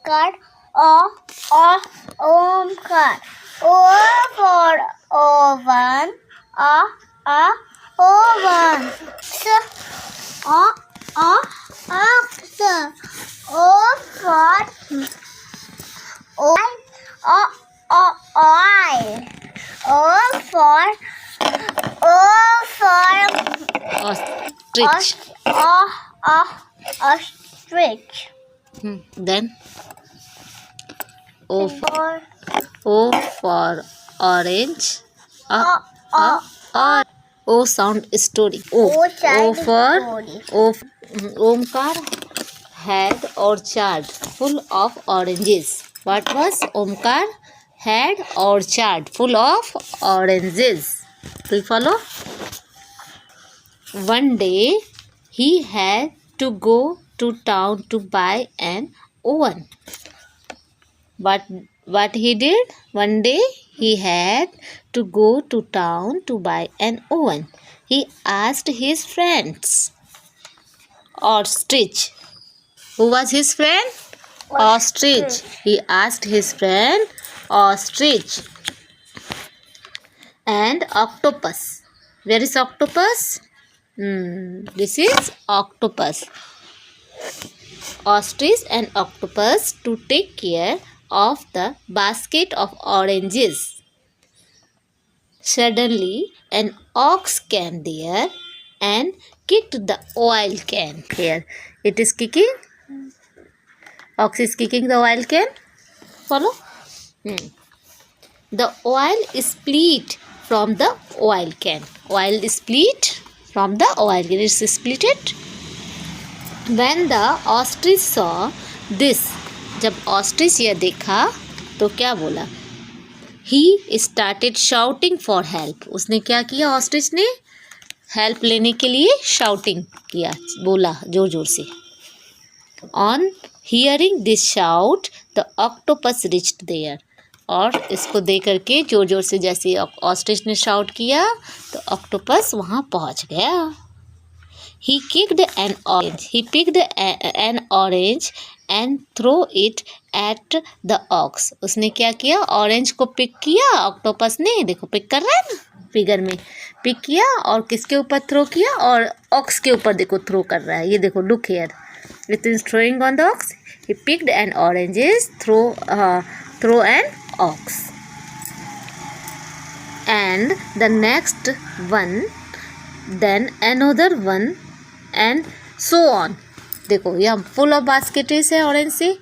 Omkar, Omkar. O for oven, oven. Ox. O for oil, oil. O for Ostrich. ostrich. Then O for orange. O sound story. O for Omkar had orchard full of oranges. What was Omkar had orchard full of oranges? Do you follow? One day he had to go to town to buy an oven. What he did? One day he had to go to town to buy an oven. He asked his friends. Ostrich. Who was his friend? Ostrich. He asked his friend Ostrich. And octopus. Where is octopus? This is octopus. Ostrich and octopus to take care of the basket of oranges. Suddenly an ox came there and kicked the oil can. Here it is kicking. Ox is kicking the oil can. Follow? The oil is split from the oil can. Oil is split from the oil can. It is splitted. When the ostrich saw this, जब ostrich यह देखा तो क्या बोला? He started shouting for help. उसने क्या किया? ostrich ने help लेने के लिए shouting किया, बोला जोर जोर से. On hearing this shout, the octopus reached there. और इसको देख करके जोर जोर से जैसे ऑस्ट्रिच ने शाउट किया तो ऑक्टोपस वहाँ पहुँच गया. He picked an orange and threw it at the ox. उसने क्या किया? ऑरेंज को पिक किया ऑक्टोपस ने. देखो पिक कर रहा है ना फिगर में. पिक किया और किसके ऊपर थ्रो किया? और ऑक्स के ऊपर देखो थ्रो कर रहा है. ये देखो look here. It is throwing on the ox. He picked an oranges, throw an ox. And the next one, then another one, and so on. देखो यहाँ full of basket है ऑरेंज से.